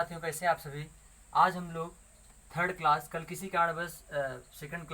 साथियों, कैसे हैं आप सभी। आज हम लोग थर्ड क्लास, कल किसी कारणवश सेकंड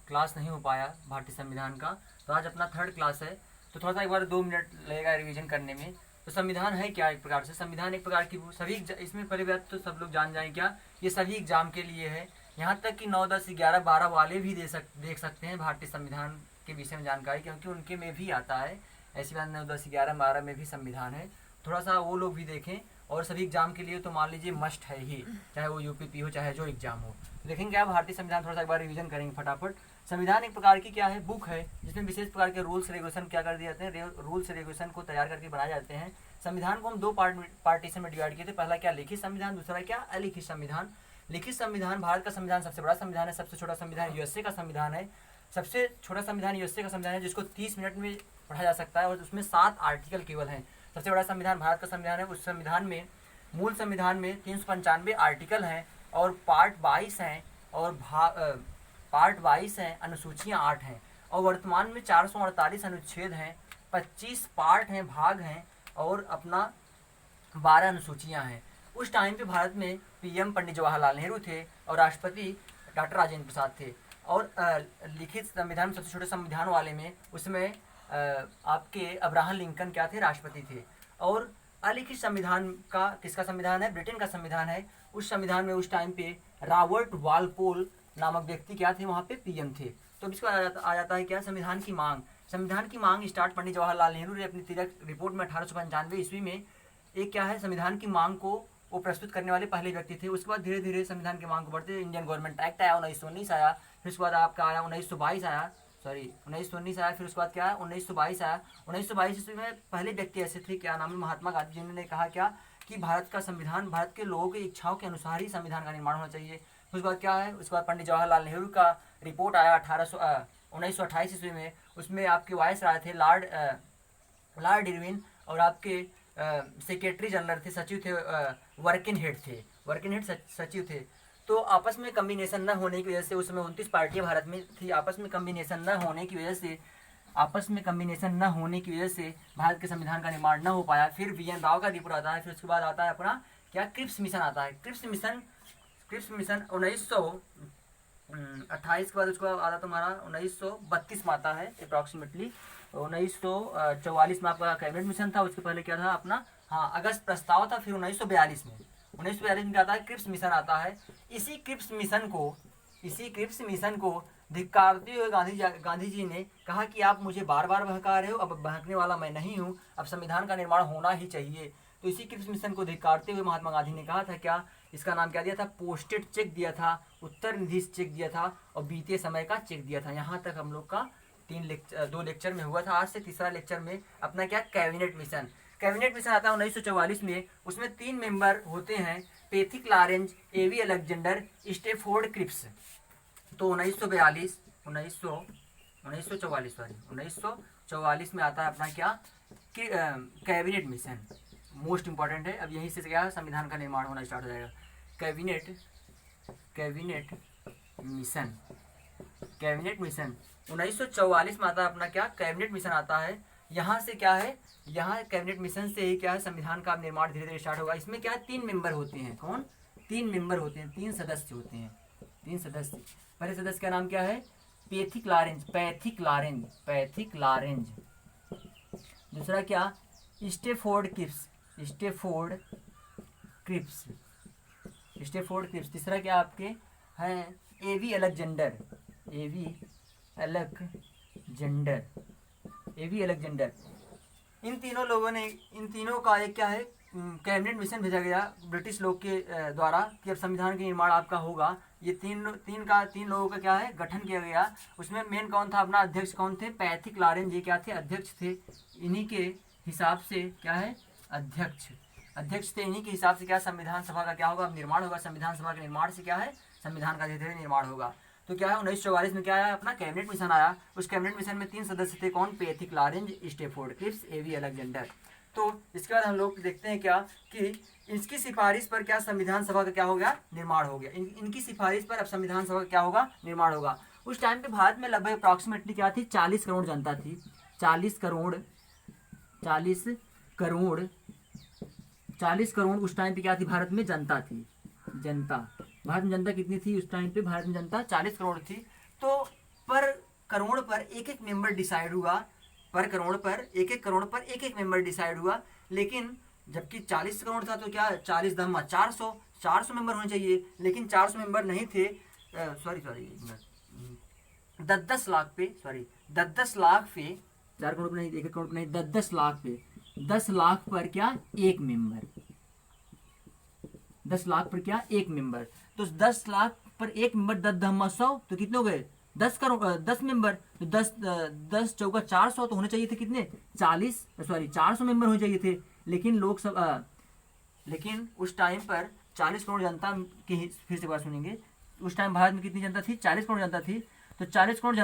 क्लास नहीं हो पाया भारतीय संविधान का, तो आज अपना थर्ड क्लास है। तो थोड़ा सा एक बार 2 मिनट लगेगा रिवीजन करने में। तो संविधान है क्या? एक प्रकार से संविधान एक प्रकार की सभी इसमें पहले बात तो सब लोग जान जाएं क्या, ये सभी एग्जाम के लिए है। यहाँ तक कि 9, 10, 11, 12 वाले भी देख सकते हैं भारतीय संविधान के विषय में जानकारी, क्योंकि उनके में भी आता है। ऐसी बात 9, 10, 11, 12 में भी संविधान है। थोड़ा सा वो लोग भी देखें। और सभी एग्जाम के लिए तो मान लीजिए मस्ट है ही, चाहे वो यूपीपी हो चाहे जो एग्जाम हो। तो देखेंगे क्या भारतीय संविधान, थोड़ा सा एक बार रिवीजन करेंगे फटाफट। संविधान एक प्रकार की क्या है, बुक है, जिसमें विशेष प्रकार के रूल्स रेगुलेशन क्या कर दिए जाते हैं, रूल्स रेगुलेशन को तैयार करके बनाए जाते हैं। संविधान को हम 2 पार्टीशन में डिवाइड किए थे। पहला क्या, लिखित संविधान, दूसरा क्या, अलिखित संविधान। लिखित संविधान भारत का संविधान सबसे बड़ा संविधान है, सबसे छोटा संविधान यूएसए का संविधान है। सबसे छोटा संविधान यूएसए का संविधान है, जिसको 30 मिनट में पढ़ा जा सकता है, और उसमें 7 आर्टिकल केवल हैं। सबसे बड़ा संविधान भारत का संविधान है। उस संविधान में, मूल संविधान में 395 आर्टिकल हैं और पार्ट 22 हैं, और पार्ट 22 हैं, अनुसूचियाँ 8 हैं, और वर्तमान में 448 अनुच्छेद हैं, 25 पार्ट हैं, भाग हैं, और अपना 12 अनुसूचियाँ हैं। उस टाइम पे भारत में पीएम पंडित जवाहरलाल नेहरू थे और राष्ट्रपति डॉक्टर राजेंद्र प्रसाद थे। और लिखित संविधान सबसे छोटे संविधान वाले में, उसमें आपके अब्राहम लिंकन क्या थे, राष्ट्रपति थे। और अलिखित संविधान का किसका संविधान है, ब्रिटेन का संविधान है। उस संविधान में उस टाइम पे रॉबर्ट वालपोल नामक व्यक्ति क्या थे, वहाँ पे पीएम थे। तो इसको आ जाता है क्या, संविधान की मांग। संविधान की मांग स्टार्ट पंडित जवाहरलाल नेहरू ने अपनी तिलक रिपोर्ट में 1895 ईस्वी में एक क्या है, संविधान की मांग को वो प्रस्तुत करने वाले पहले व्यक्ति थे। उसके बाद धीरे धीरे संविधान की मांग को बढ़ते इंडियन गवर्नमेंट एक्ट आया, 1919 आया, फिर उसके बाद आपका आया 1922 आया, 1919 आया, फिर उसके बाद क्या है 1922 आया। 1922 ईस्वी में पहले व्यक्ति ऐसे थे, क्या नाम है, महात्मा गांधी, जिन्होंने कहा क्या कि भारत का संविधान भारत के लोगों की इच्छाओं के अनुसार ही संविधान का निर्माण होना चाहिए। फिर उसके बाद क्या है, उसके बाद पंडित जवाहरलाल नेहरू का रिपोर्ट आया 1928 ईस्वी में। उसमें आपके वाइस राय थे लॉर्ड इरविन, और आपके सेक्रेटरी जनरल थे, सचिव थे, वर्किंग हेड थे, वर्किंग हेड सचिव थे। तो आपस में कम्बिनेशन न होने की वजह से, उस समय 29 पार्टियां भारत में थी, आपस में कम्बिनेशन न होने की वजह से भारत के संविधान का निर्माण न हो पाया। फिर वी एन राव का रिपोर्ट आता है। फिर उसके बाद आता है अपना क्या, क्रिप्स मिशन आता है। क्रिप्स मिशन 1928 के बाद उसको आता तुम्हारा 1932 में आता है अप्रॉक्सीमेटली। 1944 में आपका कैबिनेट मिशन था। उसके पहले क्या था अपना, हाँ, अगस्त प्रस्ताव था। फिर 1942 में क्या आता है, क्रिप्स मिशन आता है। इसी क्रिप्स मिशन को धिक्कारते हुए गांधी जी ने कहा कि आप मुझे बार बार बहका रहे हो, अब बहकने वाला मैं नहीं हूँ, अब संविधान का निर्माण होना ही चाहिए। तो इसी क्रिप्स मिशन को धिक्कारते हुए महात्मा गांधी ने कहा था क्या, इसका नाम क्या दिया था, पोस्टेड चेक दिया था, उत्तर निधि चेक दिया था, और बीते समय का चेक दिया था। यहाँ तक हम लोग का 2 लेक्चर में हुआ था। आज से तीसरा लेक्चर में अपना क्या, कैबिनेट मिशन। कैबिनेट मिशन आता है 1944 में। उसमें 3 मेंबर होते हैं, पैथिक लॉरेंज, एवी अलेक्जेंडर, स्टेफोर्ड क्रिप्स। तो 1944 में आता है अपना क्या, कैबिनेट मिशन। मोस्ट इंपॉर्टेंट है। अब यहीं से क्या, संविधान का निर्माण होना स्टार्ट हो जाएगा। कैबिनेट मिशन 1944 में आता है अपना क्या, कैबिनेट मिशन आता है। यहाँ से क्या है, यहाँ कैबिनेट मिशन से ही क्या है, संविधान का निर्माण धीरे धीरे स्टार्ट होगा। इसमें क्या है, 3 मेंबर होते हैं। कौन? 3 मेंबर होते हैं, 3 सदस्य होते हैं, 3 सदस्य। पहले सदस्य का नाम क्या है, पैथिक लॉरेंज। दूसरा क्या, स्टेफोर्ड क्रिप्स। तीसरा क्या आपके हैं, एवी अलेक्जेंडर। इन तीनों का एक क्या है, कैबिनेट मिशन भेजा गया ब्रिटिश लोग के द्वारा कि अब संविधान का निर्माण आपका होगा। ये तीन लोगों का क्या है, गठन किया गया। उसमें मेन कौन था, अपना अध्यक्ष कौन थे, पैथिक लॉरेंज, ये क्या थे, अध्यक्ष थे। इन्हीं के हिसाब से क्या है, अध्यक्ष थे। इन्हीं के हिसाब से क्या, संविधान सभा का क्या होगा, निर्माण होगा। संविधान सभा के निर्माण से क्या है, संविधान का धीरे धीरे निर्माण होगा। तो क्या है, 1944 में क्या आया, अपना कैबिनेट मिशन आया। उस कैबिनेट मिशन में 3 सदस्य थे, कौन, पैथिक लॉरेंज, स्टेफोर्ड क्रिप्स, एवी अलेक्जेंडर। तो इसके बाद हम लोग देखते हैं क्या कि इसकी सिफारिश पर क्या, संविधान सभा का क्या हो गया, निर्माण हो गया। इनकी सिफारिश पर अब संविधान सभा का क्या होगा, निर्माण होगा। उस टाइम पे भारत में लगभग अप्रॉक्सीमेटली क्या थी, 40 करोड़ जनता थी। 40 करोड़ 40 करोड़ उस टाइम पे क्या थी भारत में जनता थी, जनता। भारत में जनता कितनी थी उस टाइम पे? भारत में जनता 40 करोड़ थी। तो पर करोड़ पर एक एक मेंबर डिसाइड हुआ, पर करोड़ पर एक एक करोड़ पर एक एक मेंबर डिसाइड हुआ। लेकिन जबकि 40 करोड़ था तो क्या 40 दम्मा 400 मेंबर होने चाहिए, लेकिन 400 मेंबर नहीं थे। सॉरी 10 लाख पे, सॉरी 10 लाख पे, 4 करोड़ पे नहीं, 1 करोड़ पे नहीं, 10 लाख पे, 10 लाख पर क्या एक मेंबर, 10 लाख पर क्या एक मेंबर। तो 10 लाख पर एक मेंबर, 10 × 100 तो कितने हो गए? 10 करोड़, 10 मेंबर। तो 10 चौका 400 तो होने चाहिए थे कितने? 400 मेंबर होने चाहिए थे। लेकिन लेकिन उस टाइम पर 40 करोड़ जनता की, फिर से बात सुनेंगे, उस टाइम भारत में कितनी जनता थी? 40 करोड़ जनता थी। तो 40 करोड़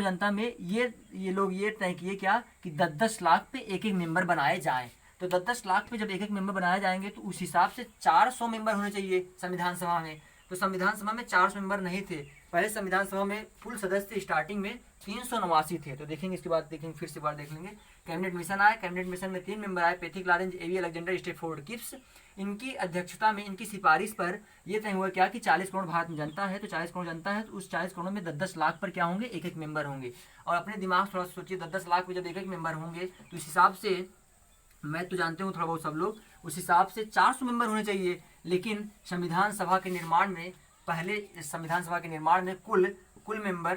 जनता में ये लोग ये तय किए क्या कि 10 लाख पे एक एक मेंबर बनाए जाए। तो 10 लाख पे जब एक एक मेंबर बनाए जाएंगे तो उस हिसाब से 400 मेंबर होने चाहिए संविधान सभा में। तो संविधान सभा में 400 मेंबर नहीं थे। पहले संविधान सभा में कुल सदस्य स्टार्टिंग में 389 थे। तो देखेंगे इसके बाद, देखेंगे फिर से बार देख लेंगे। कैबिनेट मिशन आए, कैबिनेट मिशन में 3 मेंबर आए, पैथिक लॉरेंस, एवी अलेक्जेंडर, स्टेफोर्ड किप्स। इनकी अध्यक्षता में, इनकी सिफारिश पर यह तय हुआ क्या कि 40 करोड़ भारत में जनता है। तो 40 करोड़ जनता है तो उस 40 करोड़ में 10 लाख पर क्या होंगे? एक एक मेंबर होंगे। और अपने दिमाग थोड़ा सोचिए, 10 लाख पे जब एक एक मेंबर होंगे तो इस हिसाब से, मैं तो जानते हूँ थोड़ा बहुत सब लोग, उस हिसाब से 400 मेंबर होने चाहिए। लेकिन संविधान सभा के निर्माण में, पहले संविधान सभा के निर्माण में कुल मेंबर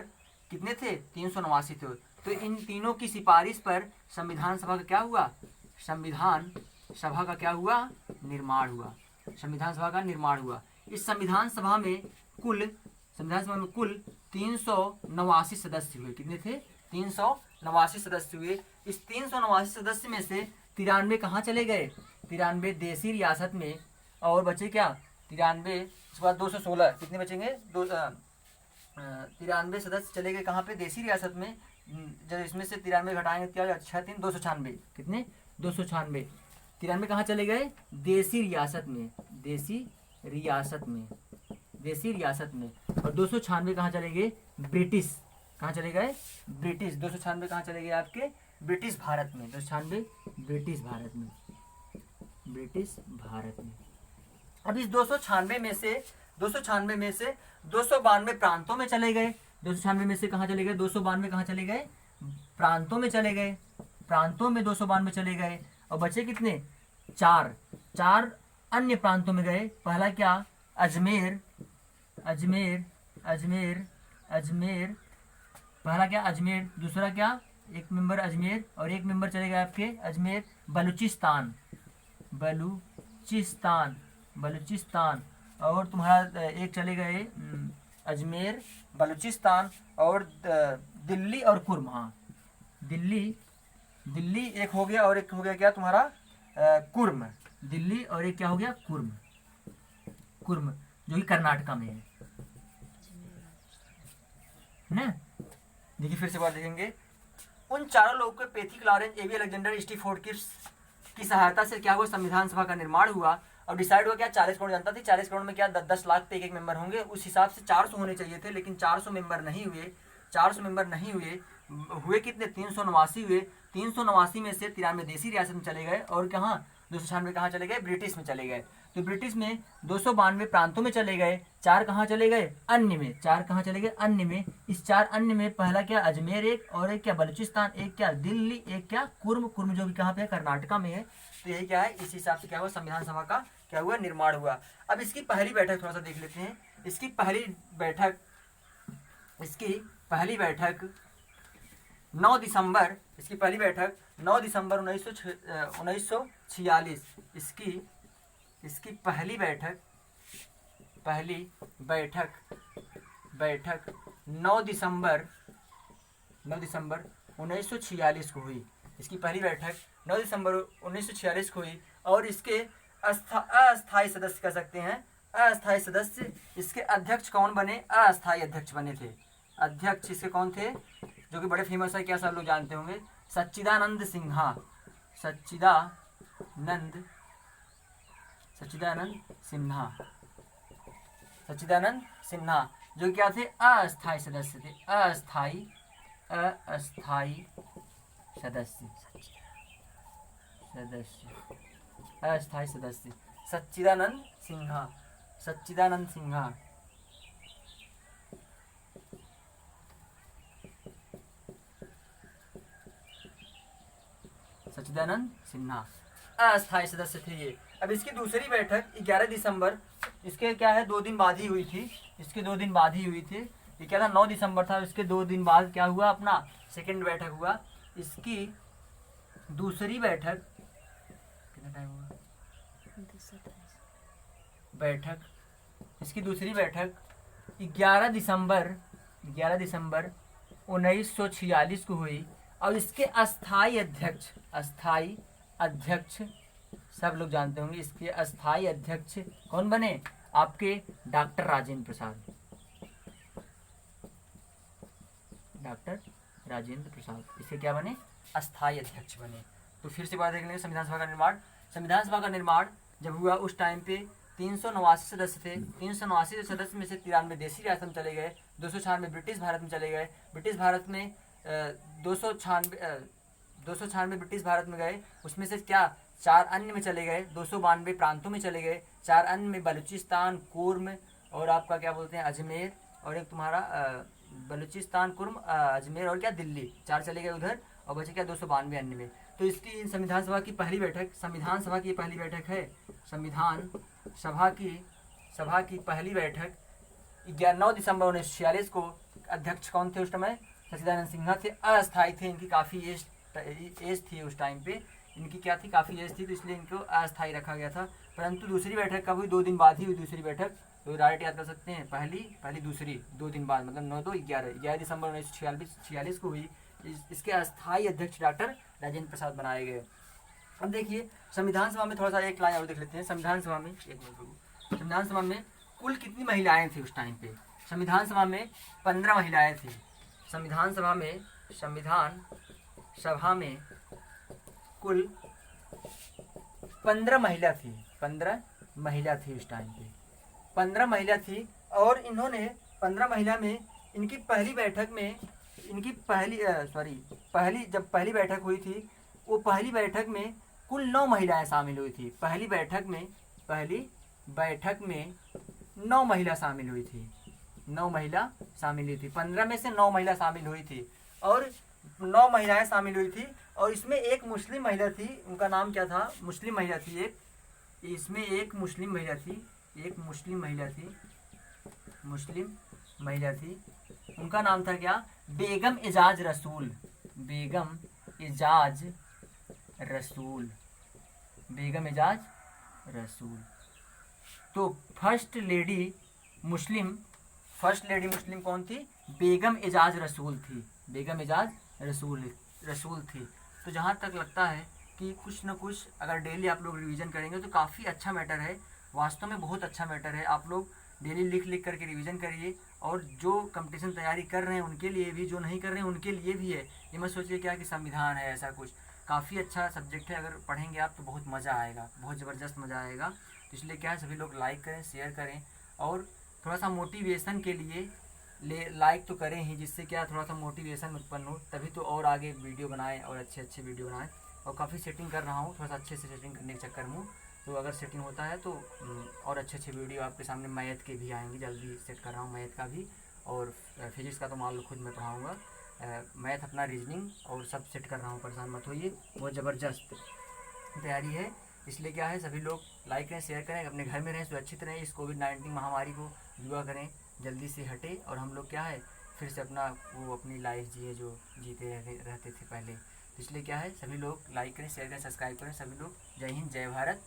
कितने थे? 389 थे। तो इन तीनों की सिफारिश पर संविधान सभा का क्या हुआ? संविधान सभा का क्या हुआ? निर्माण हुआ। संविधान सभा का निर्माण हुआ। इस संविधान सभा में कुल 389 सदस्य हुए। कितने थे? 389 सदस्य हुए। इस 389 सदस्य में से 93 कहाँ चले गए? 93 देसी रियासत में, और बचे क्या? 93, उसके बाद 216, कितने बचेंगे? 93 सदस्य चले गए कहाँ पे? देसी रियासत में। जब इसमें से 93 घटाएंगे क्या? 6×3 296। कितने? 296। 93 कहाँ चले गए? देसी रियासत में, देसी रियासत में, देसी रियासत में। और 296 कहाँ चले गए? ब्रिटिश। कहाँ चले गए? ब्रिटिश। 296 कहाँ चले गए आपके? ब्रिटिश भारत में। 296 ब्रिटिश भारत में, ब्रिटिश भारत में। अब इस 296 में से 292 प्रांतों में चले गए। 296 में से कहाँ चले गए? 292 कहाँ चले गए? प्रांतों में चले गए। प्रांतों में 292 चले गए। और बचे कितने? 4 अन्य प्रांतों में गए। पहला क्या? अजमेर, अजमेर, अजमेर, अजमेर। पहला क्या? अजमेर। दूसरा क्या? एक मेंबर अजमेर, और एक मेंबर चले गए आपके अजमेर। बलूचिस्तान, बलूचिस्तान, बलूचिस्तान। और तुम्हारा एक चले गए अजमेर, बलूचिस्तान, और दिल्ली और कुर्म। हाँ, दिल्ली एक हो गया, और एक हो गया क्या तुम्हारा? कुर्म। दिल्ली, और एक क्या हो गया? कुर्म, कुर्म, जो कि कर्नाटका में है ना। देखिए फिर से बात देखेंगे। उन चारों लोगों के, पैथिक लॉरेंस, एवी अलेक्जेंडर, स्टीफोर्ड किप्स की सहायता से क्या हुआ? संविधान सभा का निर्माण हुआ। और डिसाइड हुआ क्या? 40 करोड़ जनता थी, 40 करोड़ में क्या 10 लाख पे एक एक मेंबर होंगे। उस हिसाब से 400 होने चाहिए थे, लेकिन 400 मेंबर नहीं हुए। 400 मेंबर नहीं हुए। हुए कितने? 389 हुए। 389 में से 93 देसी रियासत में चले गए, और कहाँ? 296 कहाँ चले गए? ब्रिटिश में चले गए। तो ब्रिटिश में 292 प्रांतों में चले गए। 4 कहाँ चले गए? अन्य में। 4 कहाँ चले गए? अन्य में। इस 4 अन्य में पहला क्या? अजमेर एक, और एक क्या? बलूचिस्तान, एक क्या? दिल्ली, एक क्या? कुर्म। कुर्म जो कि कहाँ पे है? कर्नाटका में है। तो यही क्या है? इस हिसाब से क्या हुआ? संविधान सभा का क्या हुआ? निर्माण हुआ। अब इसकी पहली बैठक थोड़ा सा देख लेते हैं। इसकी पहली बैठक 9 दिसंबर, इसकी पहली बैठक 9 दिसंबर 1946। इसकी पहली बैठक 9 दिसंबर 1946 को हुई। इसकी पहली बैठक 9 दिसंबर 1946 को हुई। और इसके अस्थायी सदस्य कह सकते हैं, अस्थायी सदस्य। इसके अध्यक्ष कौन बने? अस्थायी अध्यक्ष बने थे। अध्यक्ष इसके कौन थे? जो कि बड़े फेमस है, क्या सब लोग जानते होंगे? सच्चिदानंद सिन्हा, सच्चिदानंद सिन्हा, जो क्या थे? अस्थायी सदस्य थे। अस्थायी सदस्य। अस्थायी सदस्य सच्चिदानंद सिन्हा, सच्चिदानंद सिन्हा। सच्चिदानंद सिन्हा अस्थायी सदस्य थे ये। अब इसकी दूसरी बैठक 11 दिसंबर, इसके क्या है 2 दिन बाद ही हुई थी, इसके 2 दिन बाद ही हुई थी। ये क्या था 9 दिसंबर था, इसके 2 दिन बाद क्या हुआ अपना सेकंड बैठक हुआ। इसकी दूसरी बैठक कितना टाइम हुआ बैठक, इसकी दूसरी बैठक 11 दिसंबर 1946 को हुई। और इसके अस्थाई अध्यक्ष सब लोग जानते होंगे, इसके अस्थाई अध्यक्ष कौन बने आपके डॉक्टर राजेंद्र प्रसाद, डॉक्टर राजेंद्र प्रसाद इसके क्या बने अस्थाई अध्यक्ष बने। तो फिर से बात देख लेंगे संविधान सभा का निर्माण। संविधान सभा का निर्माण जब हुआ उस टाइम पे 389 सदस्य थे। 389 सदस्य में से 93 देशी रियासत में चले गए, 296 ब्रिटिश भारत में चले गए। ब्रिटिश भारत में 296 ब्रिटिश भारत में गए, उसमें से क्या 4 अन्य में चले गए, 292 प्रांतों में चले गए। 4 अन्य में बलूचिस्तान, कुर्म और आपका क्या बोलते हैं अजमेर, और एक तुम्हारा बलूचिस्तान, कुर्म, अजमेर और क्या दिल्ली, 4 चले गए उधर, और बचे क्या 292 अन्य में। तो इसकी संविधान सभा की पहली बैठक, संविधान सभा की पहली बैठक है, संविधान सभा की पहली बैठक 9 दिसंबर 1946 को। अध्यक्ष कौन थे उस समय सच्चिदानंद सिन्हा थे, अस्थायी थे, इनकी काफ़ी एज थी उस टाइम पे, इनकी क्या थी काफ़ी एज थी, तो इसलिए इनको अस्थायी रखा गया था। परंतु दूसरी बैठक कब हुई 2 दिन बाद ही हुई दूसरी बैठक, तो डायरेक्ट याद कर सकते हैं पहली दूसरी 2 दिन बाद, मतलब 9-2-11 दिसंबर 1946 को हुई। इसके अस्थायी अध्यक्ष डॉक्टर राजेंद्र प्रसाद बनाए गए। अब देखिए संविधान सभा में थोड़ा सा एक लाइन और देख लेते हैं। संविधान सभा में संविधान सभा में कुल कितनी महिलाएं थी उस टाइम पे? संविधान सभा में 15 महिलाएं थी। संविधान सभा में कुल 15 महिला थी, 15 महिला थी उस टाइम पे, 15 महिला थी। और इन्होंने 15 महिला में इनकी पहली बैठक में जब पहली बैठक हुई थी, वो पहली बैठक में कुल 9 महिलाएं शामिल हुई थी। पहली बैठक में 9 महिला शामिल हुई थी, 9 महिला शामिल हुई थी। 15 में से 9 महिला शामिल हुई थी, और 9 महिलाएं शामिल हुई थी। और इसमें एक मुस्लिम महिला थी, उनका नाम क्या था? मुस्लिम महिला थी एक, इसमें एक मुस्लिम महिला थी, उनका नाम था क्या? बेगम एजाज रसूल। तो फर्स्ट लेडी मुस्लिम कौन थी? बेगम एजाज रसूल थी। तो जहाँ तक लगता है कि कुछ न कुछ अगर डेली आप लोग रिवीजन करेंगे तो काफ़ी अच्छा मैटर है, वास्तव में बहुत अच्छा मैटर है। आप लोग डेली लिख करके रिवीजन करिए, और जो कंपटीशन तैयारी कर रहे हैं उनके लिए भी, जो नहीं कर रहे हैं उनके लिए भी है। ये मत सोचिए क्या कि संविधान है ऐसा कुछ, काफ़ी अच्छा सब्जेक्ट है। अगर पढ़ेंगे आप तो बहुत मज़ा आएगा, बहुत ज़बरदस्त मज़ा आएगा। तो इसलिए क्या है सभी लोग लाइक करें, शेयर करें, और थोड़ा सा मोटिवेशन के लिए लाइक तो करें ही, जिससे क्या थोड़ा सा मोटिवेशन उत्पन्न हो, तभी तो और आगे वीडियो बनाएं और अच्छे वीडियो बनाएं। और काफ़ी सेटिंग कर रहा हूँ, थोड़ा सा अच्छे से सेटिंग करने के चक्कर में, तो अगर सेटिंग होता है तो और अच्छे वीडियो आपके सामने मैथ के भी आएंगे। जल्दी सेट कर रहा हूँ मैथ का भी, और फिजिक्स का तो मान लो खुद मैं पढ़ाऊँगा। मैथ अपना रीजनिंग और सब सेट कर रहा हूँ, परेशान मत होइए, बहुत ज़बरदस्त तैयारी है। इसलिए क्या है सभी लोग लाइक करें, शेयर करें, अपने घर में रहें, सुरक्षित रहें, इस कोविड-19 महामारी को दुआ करें जल्दी से हटे, और हम लोग क्या है फिर से अपनी लाइफ जिए जो जीते रहते थे पहले। तो इसलिए क्या है सभी लोग लाइक करें, शेयर करें, सब्सक्राइब करें। सभी लोग जय हिंद, जय भारत।